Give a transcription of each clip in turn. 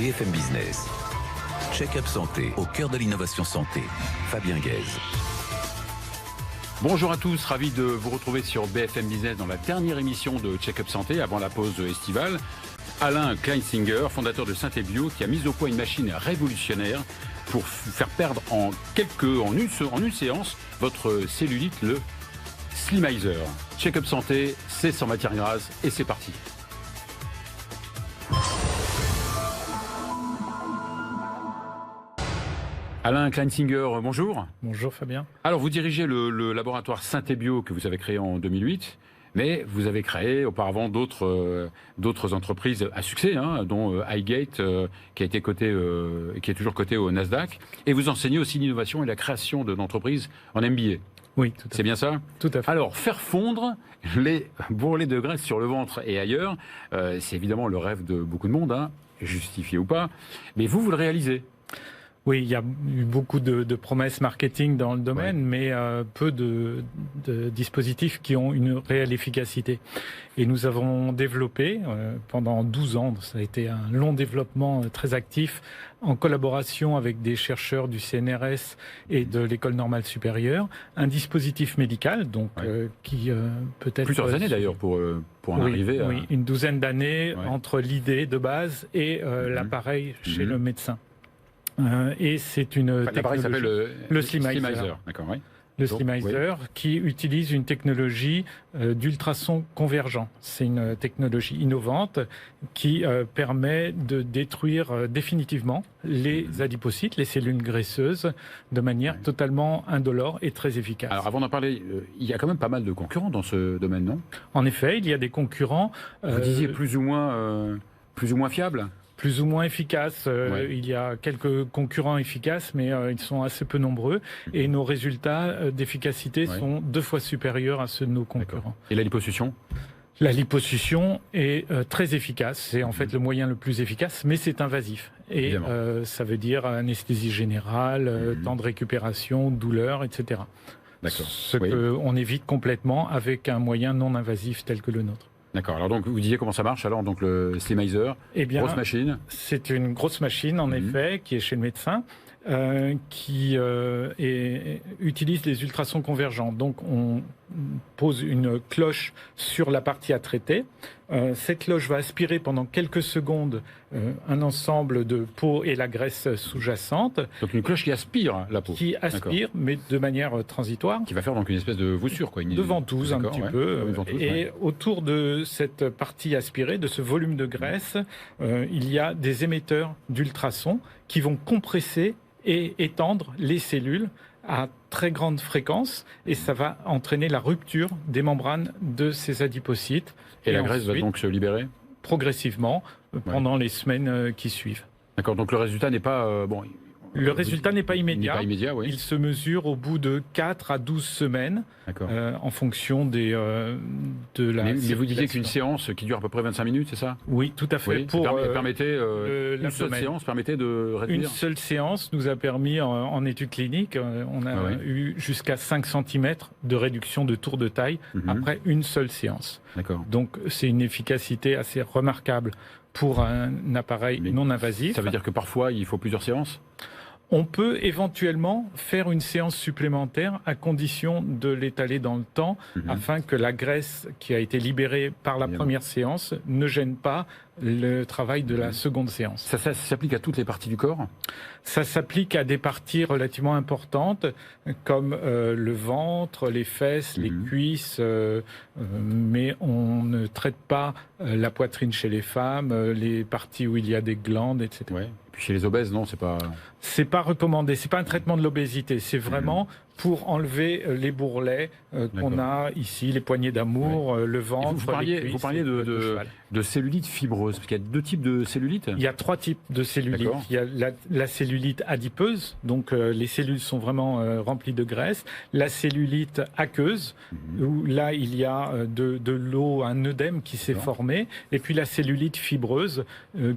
BFM Business. Check-up santé, au cœur de l'innovation santé. Fabien Guèze. Bonjour à tous, ravi de vous retrouver sur BFM Business dans la dernière émission de Check-up Santé avant la pause estivale. Alain Kleinsinger, fondateur de Synthé Bio, qui a mis au point une machine révolutionnaire pour faire perdre en une séance votre cellulite, le Slimazer. Check-up Santé, c'est sans matière grasse et c'est parti. Alain Kleinsinger, bonjour. Bonjour Fabien. Alors vous dirigez le laboratoire Synthé Bio que vous avez créé en 2008, mais vous avez créé auparavant d'autres entreprises à succès, dont Highgate, qui est toujours coté au Nasdaq, et vous enseignez aussi l'innovation et la création d'entreprises en MBA. Oui, tout à fait. C'est bien ça ? Tout à fait. Alors, faire fondre les bourrelets de graisse sur le ventre et ailleurs, c'est évidemment le rêve de beaucoup de monde, justifié ou pas, mais vous le réalisez. Oui, il y a eu beaucoup de promesses marketing dans le domaine, mais peu de dispositifs qui ont une réelle efficacité. Et nous avons développé pendant 12 ans, ça a été un long développement très actif, en collaboration avec des chercheurs du CNRS et de l'École normale supérieure, un dispositif médical, donc qui peut-être... Plusieurs années d'ailleurs pour en arriver à... Oui, une douzaine d'années entre l'idée de base et l'appareil chez le médecin. Et c'est une l'appareil s'appelle le Slimazer. D'accord, oui. Le Slimazer qui utilise une technologie d'ultrasons convergents. C'est une technologie innovante qui permet de détruire définitivement les adipocytes, les cellules graisseuses, de manière totalement indolore et très efficace. Alors avant d'en parler, il y a quand même pas mal de concurrents dans ce domaine, non ? En effet, il y a des concurrents. Vous disiez plus ou moins fiables ? Plus ou moins efficaces. Il y a quelques concurrents efficaces, mais ils sont assez peu nombreux. Et nos résultats d'efficacité sont 2 fois supérieurs à ceux de nos concurrents. Et la liposuction ? La liposuction est très efficace. C'est en fait le moyen le plus efficace, mais c'est invasif. Et ça veut dire anesthésie générale, temps de récupération, douleur, etc. D'accord. Ce qu'on évite complètement avec un moyen non invasif tel que le nôtre. D'accord. Alors donc vous disiez comment ça marche alors, donc le Slimazer, grosse machine. C'est une grosse machine en effet qui est chez le médecin qui utilise les ultrasons convergents. Donc on pose une cloche sur la partie à traiter. Cette cloche va aspirer pendant quelques secondes un ensemble de peau et la graisse sous-jacente. Donc une cloche qui aspire la peau. Qui aspire, mais de manière transitoire. Qui va faire donc une espèce de voussure, quoi. De ventouse un petit peu. Et autour de cette partie aspirée, de ce volume de graisse, il y a des émetteurs d'ultrasons qui vont compresser et étendre les cellules à très grande fréquence, et ça va entraîner la rupture des membranes de ces adipocytes. Et la graisse va donc se libérer progressivement pendant les semaines qui suivent. D'accord, donc le résultat n'est pas... Le résultat n'est pas immédiat. Il se mesure au bout de 4 à 12 semaines en fonction de la... Mais vous disiez qu'une séance qui dure à peu près 25 minutes, c'est ça ? Oui, tout à fait. Une seule séance permettait de réduire... Une seule séance nous a permis, en études cliniques, on a eu jusqu'à 5 cm de réduction de tour de taille après une seule séance. D'accord. Donc c'est une efficacité assez remarquable pour un appareil non invasif. Ça veut dire que parfois il faut plusieurs séances ? On peut éventuellement faire une séance supplémentaire à condition de l'étaler dans le temps afin que la graisse qui a été libérée par la première séance ne gêne pas le travail de la seconde séance. Ça s'applique à toutes les parties du corps ? Ça s'applique à des parties relativement importantes comme le ventre, les fesses, les cuisses, mais on ne traite pas la poitrine chez les femmes, les parties où il y a des glandes, etc. Ouais. Et puis chez les obèses, non, c'est pas... C'est pas recommandé, c'est pas un traitement de l'obésité, c'est vraiment pour enlever les bourrelets qu'on a ici, les poignées d'amour, le ventre, vous parliez de cellulite fibreuse, parce qu'il y a 2 types de cellulite. Il y a 3 types de cellulite. Il y a la cellulite adipeuse, donc les cellules sont vraiment remplies de graisse. La cellulite aqueuse, où là il y a de l'eau, un œdème qui s'est formé. Et puis la cellulite fibreuse,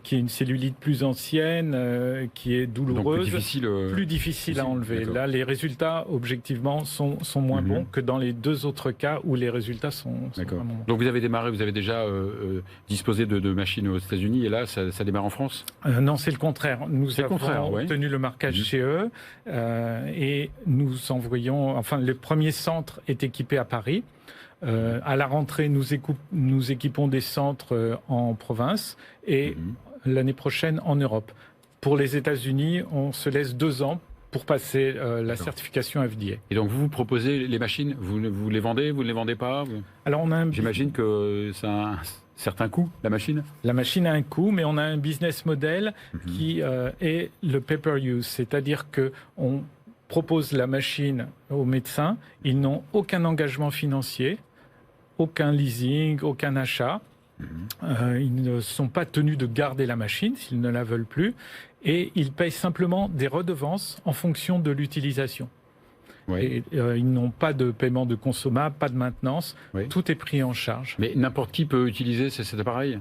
qui est une cellulite plus ancienne, qui est douloureuse, donc plus difficile à enlever. Là, les résultats objectifs objectivement, sont moins bons que dans les 2 autres cas où les résultats sont D'accord. vraiment bons. Donc vous avez démarré, vous avez déjà disposé de machines aux États-Unis et là, ça démarre en France? Non, c'est le contraire. Nous avons obtenu le marquage chez eux et nous envoyons... Enfin, le premier centre est équipé à Paris. À la rentrée, nous équipons des centres en province et l'année prochaine en Europe. Pour les États-Unis, on se laisse 2 ans pour passer la certification FDA. Et donc vous proposez les machines, vous les vendez, vous ne les vendez pas? Alors j'imagine que ça a un certain coût, la machine? La machine a un coût, mais on a un business model qui est le pay-per-use, c'est-à-dire qu'on propose la machine aux médecins, ils n'ont aucun engagement financier, aucun leasing, aucun achat. Ils ne sont pas tenus de garder la machine s'ils ne la veulent plus et ils payent simplement des redevances en fonction de l'utilisation. Et, ils n'ont pas de paiement de consommable, pas de maintenance, tout est pris en charge. Mais n'importe qui peut utiliser cet appareil?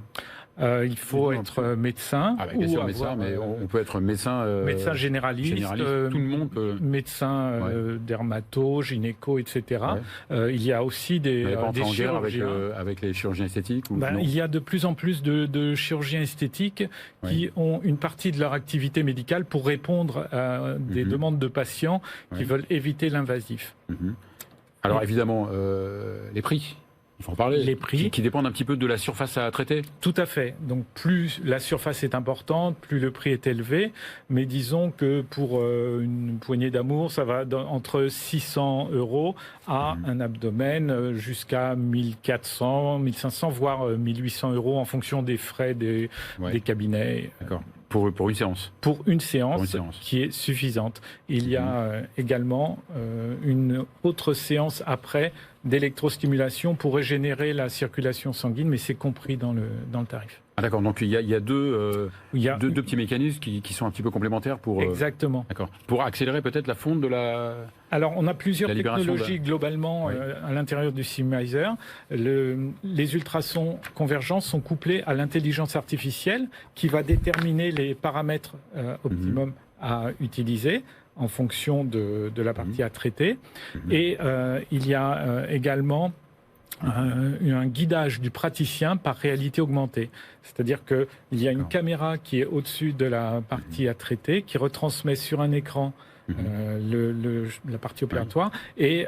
Il faut être médecin. Ah bah, bien sûr, médecin, mais on peut être médecin. Médecin généraliste, tout le monde peut. Médecin dermato, gynéco, etc. Il y a aussi des chirurgiens. Avec les chirurgiens esthétiques il y a de plus en plus de chirurgiens esthétiques qui ont une partie de leur activité médicale pour répondre à des demandes de patients qui veulent éviter l'invasif. Alors évidemment, les prix. Il faut en parler. Les prix qui dépendent un petit peu de la surface à traiter. Tout à fait. Donc plus la surface est importante, plus le prix est élevé. Mais disons que pour une poignée d'amour, ça va entre 600 € à un abdomen jusqu'à 1400, 1500, voire 1800 € en fonction des frais des cabinets. D'accord. Pour une séance. Pour une séance qui est suffisante. Il y a également une autre séance après d'électrostimulation pour régénérer la circulation sanguine, mais c'est compris dans le tarif. Ah d'accord, donc il y a deux petits mécanismes qui sont un petit peu complémentaires pour... Exactement. D'accord. Pour accélérer peut-être la fonte de la... Alors on a plusieurs technologies globalement à l'intérieur du Simizer. Les ultrasons convergents sont couplés à l'intelligence artificielle qui va déterminer les paramètres optimum à utiliser en fonction de la partie à traiter. Et il y a également un guidage du praticien par réalité augmentée. C'est-à-dire qu'il y a une caméra qui est au-dessus de la partie à traiter, qui retransmet sur un écran la partie opératoire, et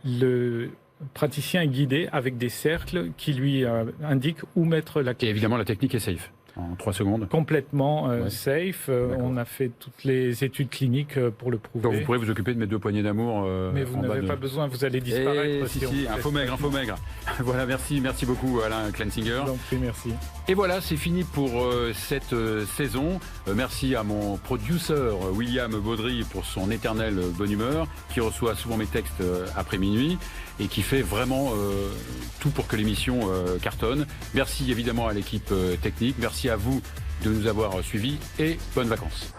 le praticien est guidé avec des cercles qui lui indiquent où mettre la clé. Et évidemment, la technique est safe. En 3 secondes. Complètement safe. On a fait toutes les études cliniques pour le prouver. Donc vous pourrez vous occuper de mes 2 poignées d'amour. Mais vous n'avez pas besoin, vous allez disparaître. Un faux maigre. Voilà, merci beaucoup Alain Kleinsinger. Merci. Et voilà, c'est fini pour cette saison. Merci à mon producer William Baudry pour son éternelle bonne humeur, qui reçoit souvent mes textes après minuit et qui fait vraiment tout pour que l'émission cartonne. Merci évidemment à l'équipe technique. Merci à vous de nous avoir suivis et bonnes vacances.